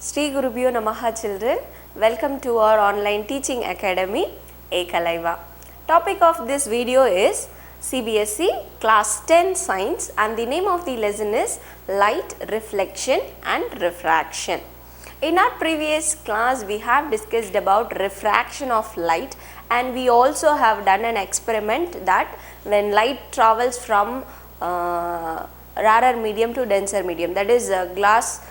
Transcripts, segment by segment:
Sri Gurubhyo Namaha children, welcome to our online teaching academy Ekalaiva. Topic of this video is CBSE class 10 science and the name of the lesson is light reflection and refraction. In our previous class we have discussed about refraction of light and we also have done an experiment that when light travels from rarer medium to denser medium, that is glass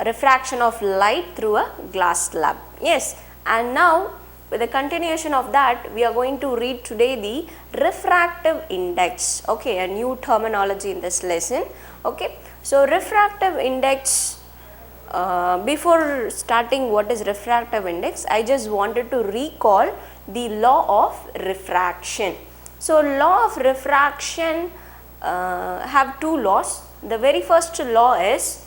refraction of light through a glass slab. Yes, and now with the continuation of that we are going to read today the refractive index. Okay, a new terminology in this lesson. Okay, so refractive index, before starting what is refractive index, I just wanted to recall the law of refraction. So law of refraction have two laws. The very first law is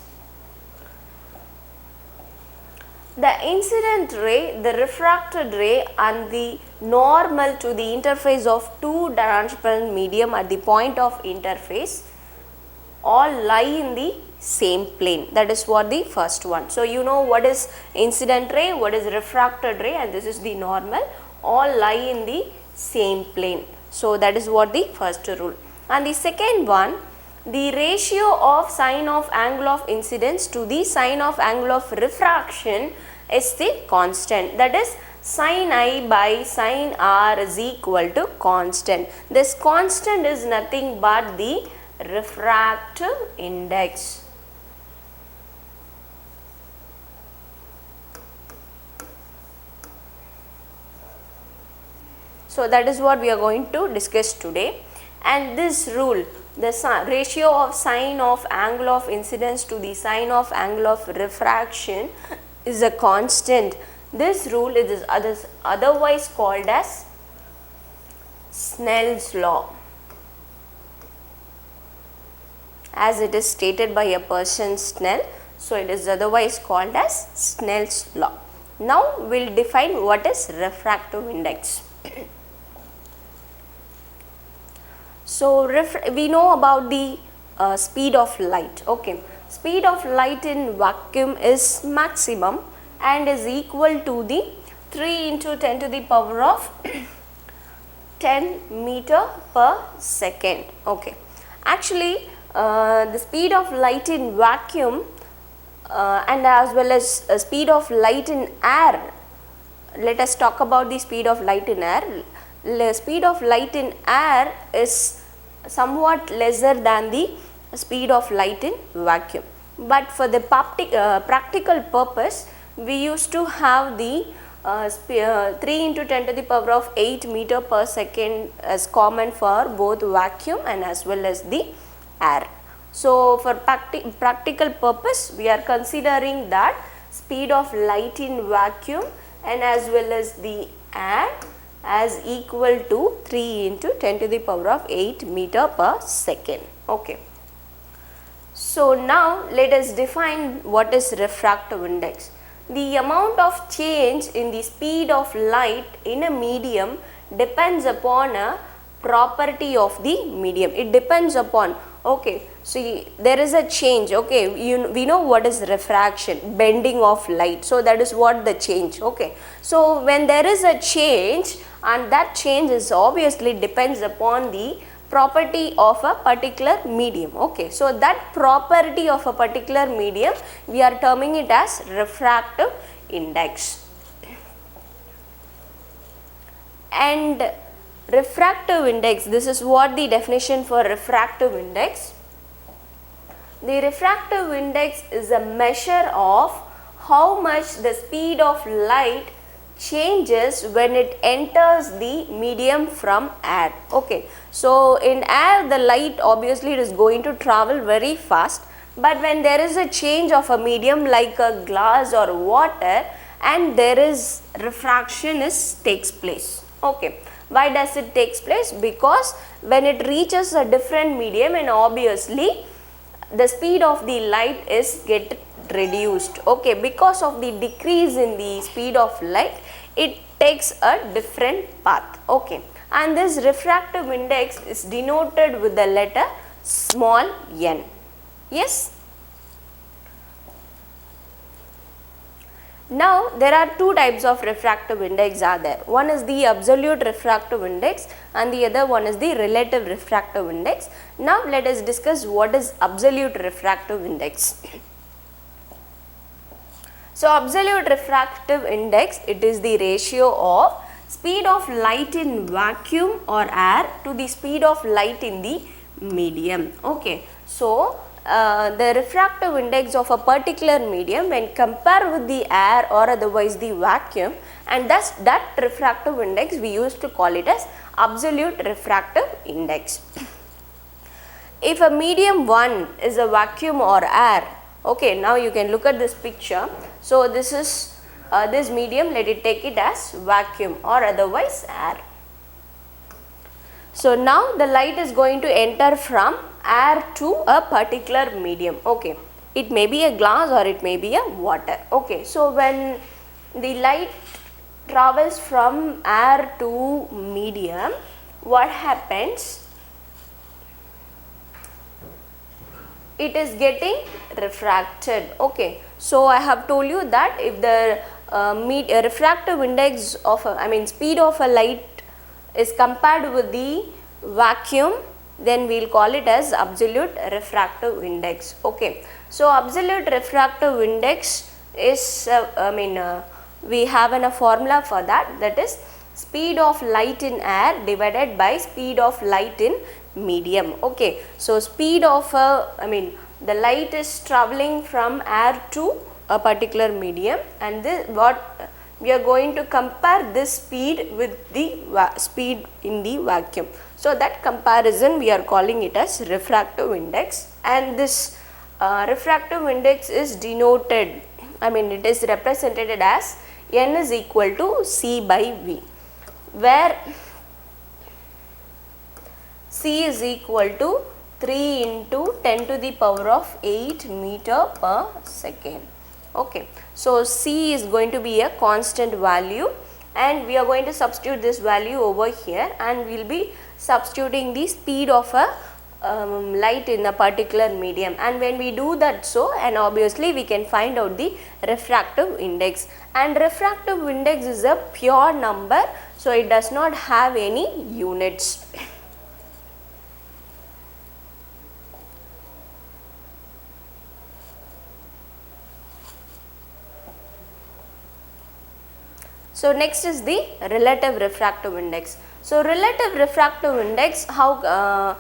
the incident ray, the refracted ray and the normal to the interface of two transparent medium at the point of interface all lie in the same plane. That is what the first one. So you know what is incident ray, what is refracted ray, and this is the normal, all lie in the same plane. So that is what the first rule. And the second one, the ratio of sine of angle of incidence to the sine of angle of refraction is the constant. That is sin I by sin R is equal to constant. This constant is nothing but the refractive index. So that is what we are going to discuss today. And this rule, the ratio of sine of angle of incidence to the sine of angle of refraction is a constant. This rule is otherwise called as Snell's law, as it is stated by a person Snell. So it is otherwise called as Snell's law. Now we will define what is refractive index. So we know about the speed of light. Okay, speed of light in vacuum is maximum and is equal to the 3 into 10 to the power of 10 meter per second. Okay, actually the speed of light in vacuum and as well as speed of light in air. Let us talk about the speed of light in air. The speed of light in air is somewhat lesser than the speed of light in vacuum. But for the practical purpose, we used to have the 3 into 10 to the power of 8 meter per second as common for both vacuum and as well as the air. So for practical purpose, we are considering that speed of light in vacuum and as well as the air as equal to 3 into 10 to the power of 8 meter per second. Okay. So now let us define what is refractive index. The amount of change in the speed of light in a medium depends upon a property of the medium. It depends upon, okay, see there is a change, okay, we know what is refraction, bending of light. So that is what the change, okay. So when there is a change, and that change is obviously depends upon the property of a particular medium. Okay, so that property of a particular medium we are terming it as refractive index. And refractive index, this is what the definition for refractive index. The refractive index is a measure of how much the speed of light changes when it enters the medium from air. Okay, so in air the light obviously it is going to travel very fast, but when there is a change of a medium like a glass or water and there is refraction takes place. Okay, why does it takes place? Because when it reaches a different medium and obviously the speed of the light is get reduced. Okay, because of the decrease in the speed of light, it takes a different path. Okay, and this refractive index is denoted with the letter small n. Yes, Now there are two types of refractive index are there. One is the absolute refractive index and the other one is the relative refractive index. Now let us discuss what is absolute refractive index. So absolute refractive index, it is the ratio of speed of light in vacuum or air to the speed of light in the medium. Okay. So the refractive index of a particular medium when compared with the air or otherwise the vacuum, and thus that refractive index we used to call it as absolute refractive index. If a medium 1 is a vacuum or air, okay, now you can look at this picture. So this is this medium, let it take it as vacuum or otherwise air. So now the light is going to enter from air to a particular medium. Okay, it may be a glass or it may be a water. Okay, so when the light travels from air to medium, what happens? It is getting refracted. Okay, so I have told you that if the refractive index of speed of a light is compared with the vacuum, then we will call it as absolute refractive index. Okay, so absolute refractive index is we have a formula for that, that is speed of light in air divided by speed of light in medium. Okay, so speed of the light is traveling from air to a particular medium, and this what we are going to compare this speed with the speed in the vacuum. So that comparison we are calling it as refractive index, and this refractive index is denoted, it is represented as N is equal to C by V, where C is equal to 3 into 10 to the power of 8 meter per second. Okay, so C is going to be a constant value, and we are going to substitute this value over here, and we will be substituting the speed of a light in a particular medium, and when we do that, so and obviously we can find out the refractive index, and refractive index is a pure number, so it does not have any units. So next is the relative refractive index. So relative refractive index, how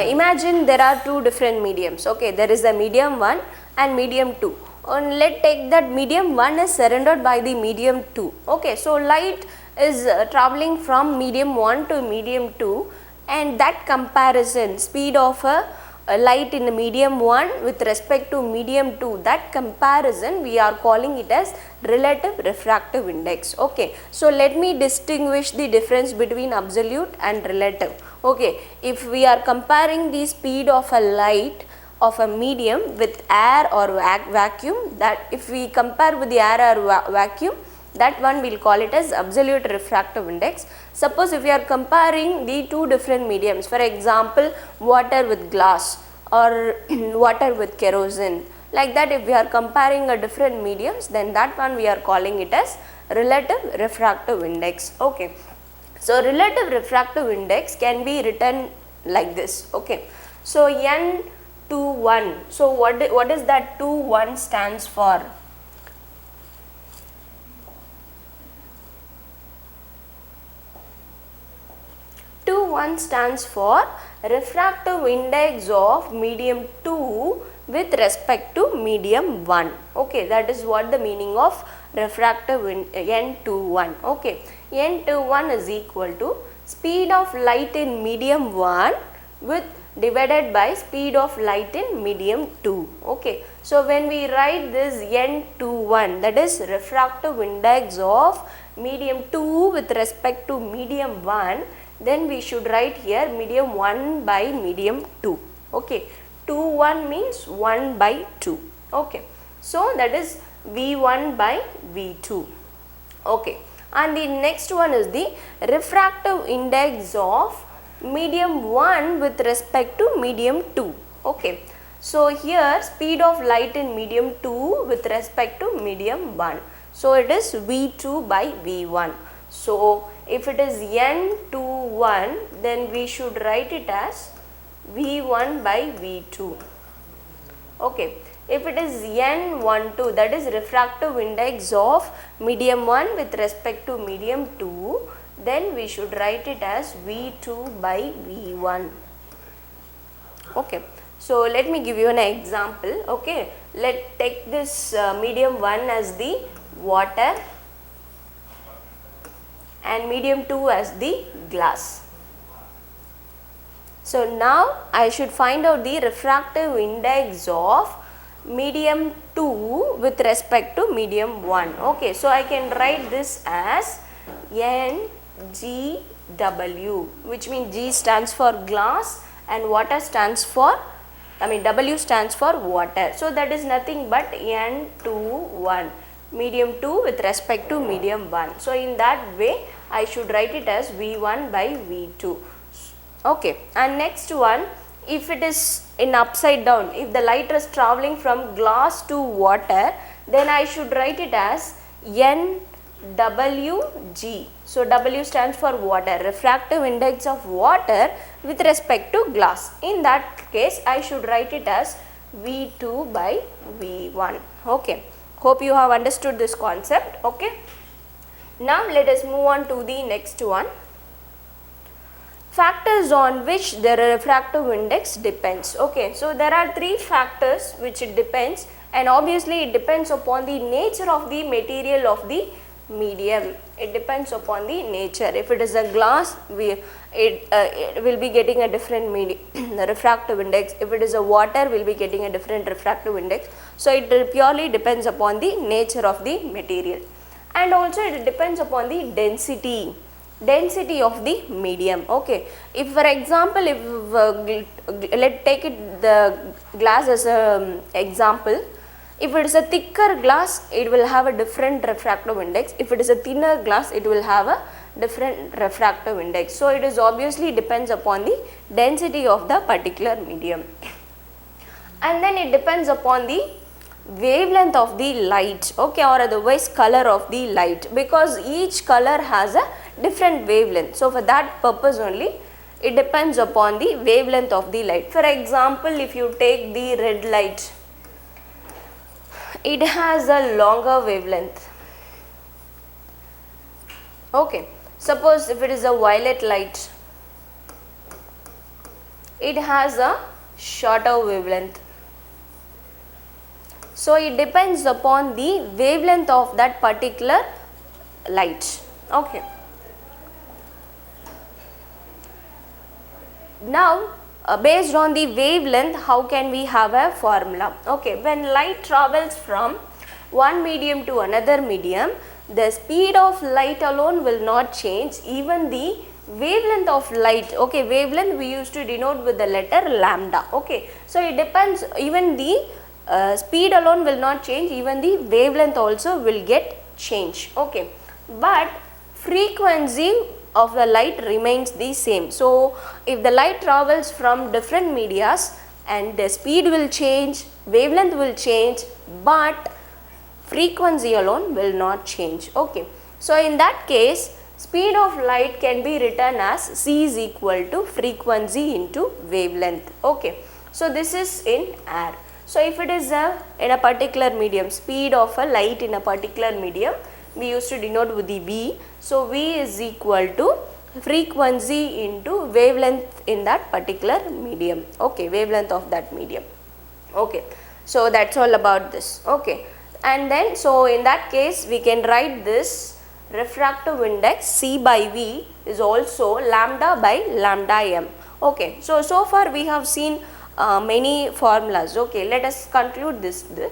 imagine there are two different mediums. Okay, there is the medium 1 and medium 2. And let's take that medium 1 is surrounded by the medium 2. Okay, so light is traveling from medium 1 to medium 2, and that comparison, speed of a light in the medium 1 with respect to medium 2, that comparison we are calling it as relative refractive index. Okay, so let me distinguish the difference between absolute and relative. Okay, if we are comparing the speed of a light of a medium with air or vacuum, that if we compare with the air or vacuum, that one we will call it as absolute refractive index. Suppose if we are comparing the two different mediums, for example water with glass or water with kerosene, like that if we are comparing a different mediums, then that one we are calling it as relative refractive index. Okay, so relative refractive index can be written like this. Okay, so N21, so what is that 21 stands for? One stands for refractive index of medium 2 with respect to medium 1. Okay, that is what the meaning of refractive N21. Okay, N21 is equal to speed of light in medium 1 with divided by speed of light in medium 2. Okay, so when we write this N21, that is refractive index of medium 2 with respect to medium 1, then we should write here medium 1 by medium 2. Okay, 21 means 1 by 2. Okay, so that is V1 by V2. Okay, and the next one is the refractive index of medium 1 with respect to medium 2. Okay, so here speed of light in medium 2 with respect to medium 1. So it is V2 by V1. So if it is N21, then we should write it as V1 by V2. Okay. If it is N12, that is refractive index of medium 1 with respect to medium 2, then we should write it as V2 by V1. Okay. So let me give you an example. Okay. Let's take this medium 1 as the water and medium 2 as the glass. So now I should find out the refractive index of medium 2 with respect to medium 1. Okay, so I can write this as NGW, which means G stands for glass and water stands for, W stands for water. So that is nothing but N21, medium 2 with respect to medium 1. So in that way I should write it as V1 by V2. Okay, and next one, if it is in upside down, if the light is traveling from glass to water, then I should write it as NWG. So W stands for water, refractive index of water with respect to glass. In that case I should write it as V2 by V1. Okay, hope you have understood this concept. Okay, now let us move on to the next one. Factors on which the refractive index depends. Okay, so there are three factors which it depends, and obviously it depends upon the nature of the material of the medium. It depends upon the nature. If it is a glass, it will be getting a different refractive index. If it is a water, we will be getting a different refractive index. So it purely depends upon the nature of the material, and also it depends upon the density of the medium. Okay, if for example, if let's take it the glass as a example. If it is a thicker glass, it will have a different refractive index. If it is a thinner glass, it will have a different refractive index. So it is obviously depends upon the density of the particular medium, and then it depends upon the wavelength of the light, okay, or otherwise color of the light, because each color has a different wavelength. So for that purpose only it depends upon the wavelength of the light. For example, if you take the red light, it has a longer wavelength. Okay, suppose if it is a violet light, it has a shorter wavelength. So it depends upon the wavelength of that particular light. Okay. Now based on the wavelength, how can we have a formula? Okay, when light travels from one medium to another medium, the speed of light alone will not change, even the wavelength of light. Okay, wavelength we used to denote with the letter lambda. Okay, so it depends, even the speed alone will not change, even the wavelength also will get changed. Okay, but frequency of the light remains the same. So if the light travels from different medias, and the speed will change, wavelength will change, but frequency alone will not change. Okay, so in that case speed of light can be written as C is equal to frequency into wavelength. Okay, so this is in air. So if it is in a particular medium, speed of a light in a particular medium, we used to denote with the V. So V is equal to frequency into wavelength in that particular medium. Okay, wavelength of that medium. Okay, so that's all about this. Okay, and then so in that case we can write this refractive index C by V is also lambda by lambda m. Okay, so far we have seen many formulas. Okay, let us conclude this. The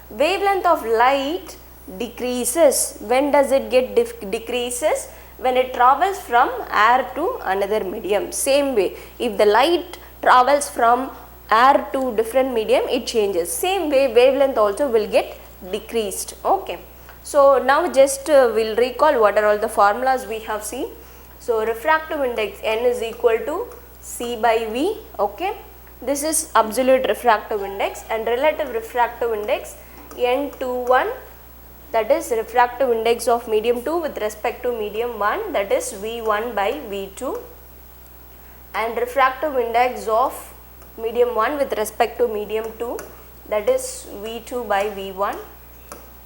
wavelength of light decreases. When does it get decreases? When it travels from air to another medium. Same way, if the light travels from air to different medium, it changes. Same way, wavelength also will get decreased. Okay, so now just we'll recall what are all the formulas we have seen. So refractive index N is equal to C by V. Okay, this is absolute refractive index, and relative refractive index N21 that is refractive index of medium 2 with respect to medium 1, that is V1 by V2, and refractive index of medium 1 with respect to medium 2, that is V2 by V1,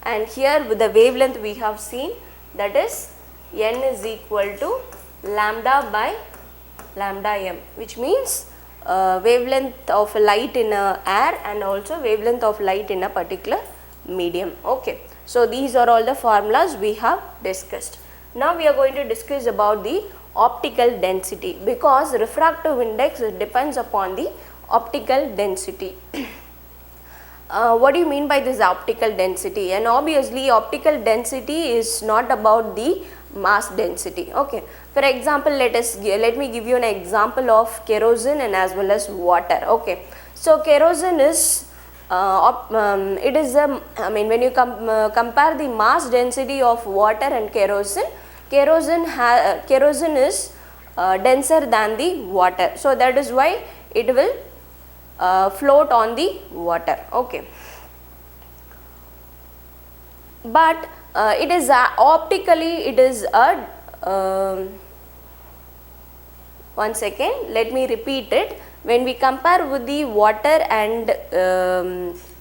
and here with the wavelength we have seen, that is n is equal to lambda by lambda m, which means wavelength of light in a air and also wavelength of light in a particular medium. Okay, so these are all the formulas we have discussed. Now we are going to discuss about the optical density, because refractive index depends upon the optical density. What do you mean by this optical density? And obviously optical density is not about the mass density. Okay, for example, let me give you an example of kerosene and as well as water. Okay, so kerosene is it is a, I mean, when you compare the mass density of water and kerosene, kerosene is denser than the water, so that is why it will float on the water. Okay, but it is optically it is a one second, let me repeat it. When we compare with the water and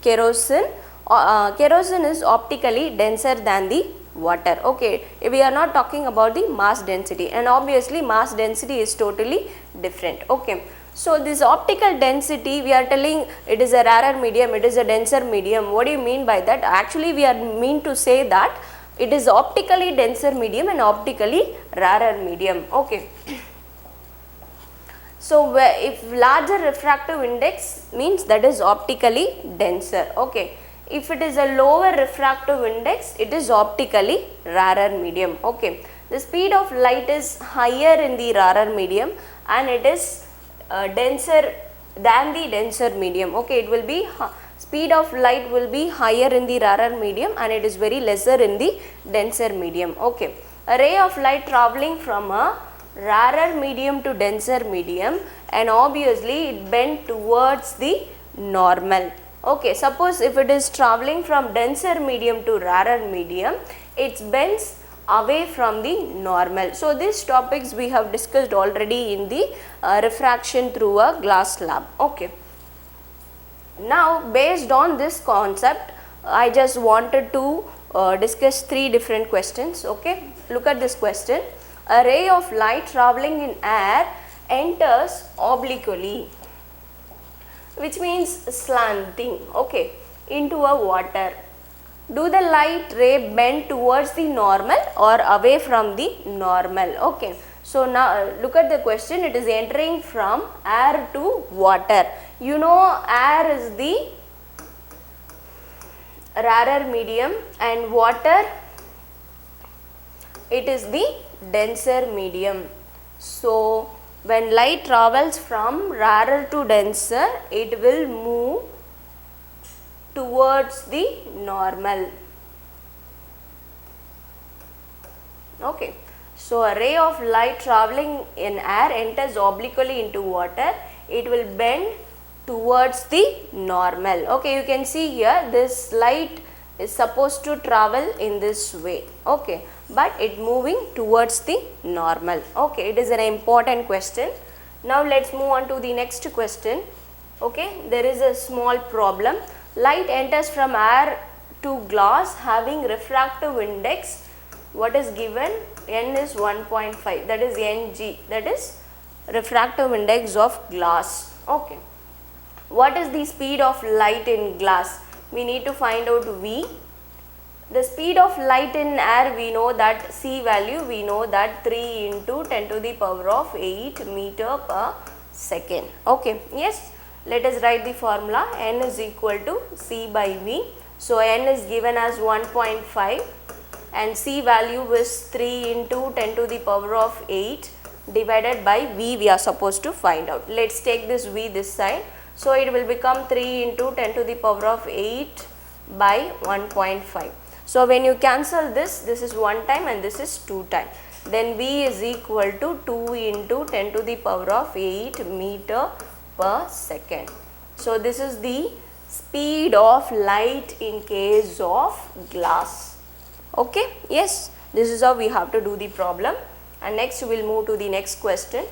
kerosene, kerosene is optically denser than the water. Okay, we are not talking about the mass density, and obviously mass density is totally different. Okay, so this optical density, we are telling it is a rarer medium, it is a denser medium. What do you mean by that? Actually we are mean to say that it is optically denser medium and optically rarer medium. Okay, so if larger refractive index means that is optically denser. Okay, if it is a lower refractive index, it is optically rarer medium. Okay, the speed of light is higher in the rarer medium and it is denser than the denser medium. Okay, it will be speed of light will be higher in the rarer medium and it is very lesser in the denser medium. Okay, a ray of light traveling from a rarer medium to denser medium, and obviously it bend towards the normal. Okay, suppose if it is traveling from denser medium to rarer medium, it bends away from the normal. So these topics we have discussed already in the refraction through a glass slab. Okay, now based on this concept, I just wanted to discuss three different questions. Okay, look at this question. A ray of light traveling in air enters obliquely, which means slanting, okay, into a water. Do the light ray bend towards the normal or away from the normal? Okay, so now look at the question. It is entering from air to water. You know, air is the rarer medium and water, it is the denser medium. So when light travels from rarer to denser, it will move towards the normal. Okay, so a ray of light traveling in air enters obliquely into water, it will bend towards the normal. Okay, you can see here this light is supposed to travel in this way. Okay, but it moving towards the normal. Okay, it is an important question. Now let's move on to the next question. Okay, there is a small problem. Light enters from air to glass having refractive index. What is given? N is 1.5, that is Ng, that is refractive index of glass. Okay, what is the speed of light in glass? We need to find out V. The speed of light in air, we know that C value, we know that 3 into 10 to the power of 8 meter per second. Okay, yes, let us write the formula. N is equal to C by V. So N is given as 1.5 and C value is 3 into 10 to the power of 8 divided by V we are supposed to find out. Let's take this V this side. So it will become 3 into 10 to the power of 8 by 1.5. So when you cancel this is 1 time and this is 2 time. Then V is equal to 2 into 10 to the power of 8 meter per second. So this is the speed of light in case of glass. Okay, yes, this is how we have to do the problem. And next we will move to the next question.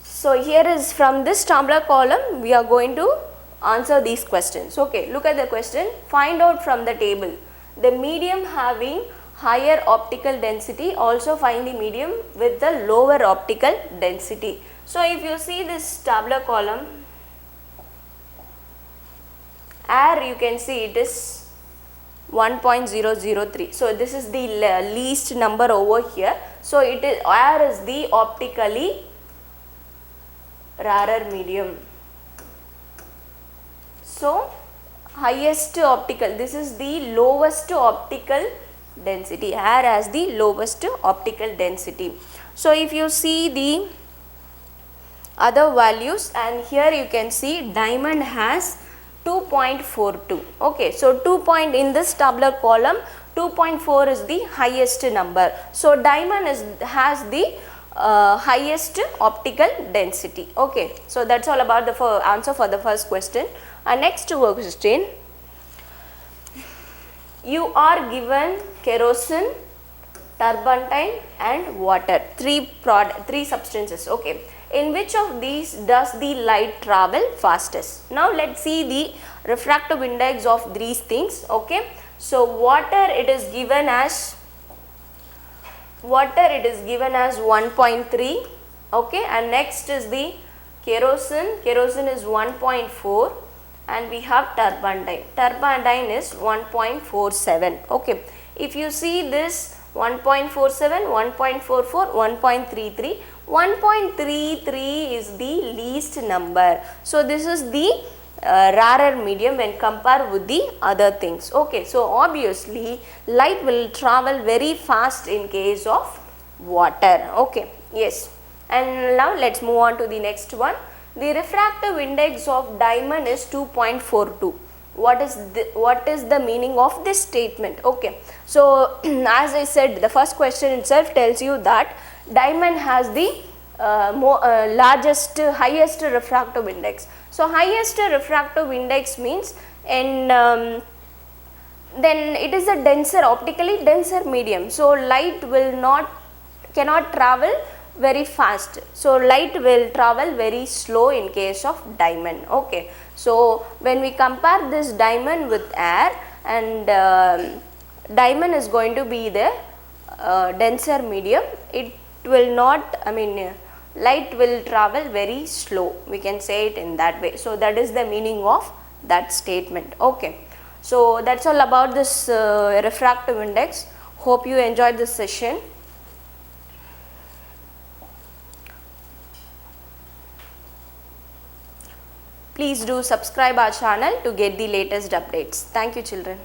So here is from this tabular column we are going to answer these questions. Okay, look at the question. Find out from the table the medium having higher optical density, also find the medium with the lower optical density. So if you see this tabular column, air, you can see it is 1.003. So this is the least number over here. So it is, air is the optically rarer medium. So highest optical, this is the lowest optical density. Air has the lowest optical density. So if you see the other values, and here you can see diamond has 2.42. Okay, so 2 point in this tabular column, 2.4 is the highest number. So diamond has the highest optical density. Okay, so that's all about the answer for the first question. Next question, you are given kerosene, turpentine and water, three substances. Okay, in which of these does the light travel fastest? Now let's see the refractive index of these things. Okay, so water, it is given as 1.3. okay, and next is the kerosene is 1.4, and we have turpentine is 1.47. okay, if you see this 1.47, 1.44, 1.33, 1.33 is the least number. So this is the rarer medium when compared with the other things. Okay, so obviously light will travel very fast in case of water. Okay, yes. And now let's move on to the next one. The refractive index of diamond is 2.42. What is the meaning of this statement? Okay, so as I said, the first question itself tells you that diamond has the highest refractive index. So highest refractive index means, and then it is a optically denser medium. So light cannot travel very fast. So light will travel very slow in case of diamond. Okay, so when we compare this diamond with air, and diamond is going to be the denser medium, it will not, light will travel very slow, we can say it in that way. So that is the meaning of that statement. Okay, so that's all about this refractive index. Hope you enjoyed this session. Please do subscribe our channel to get the latest updates. Thank you, children.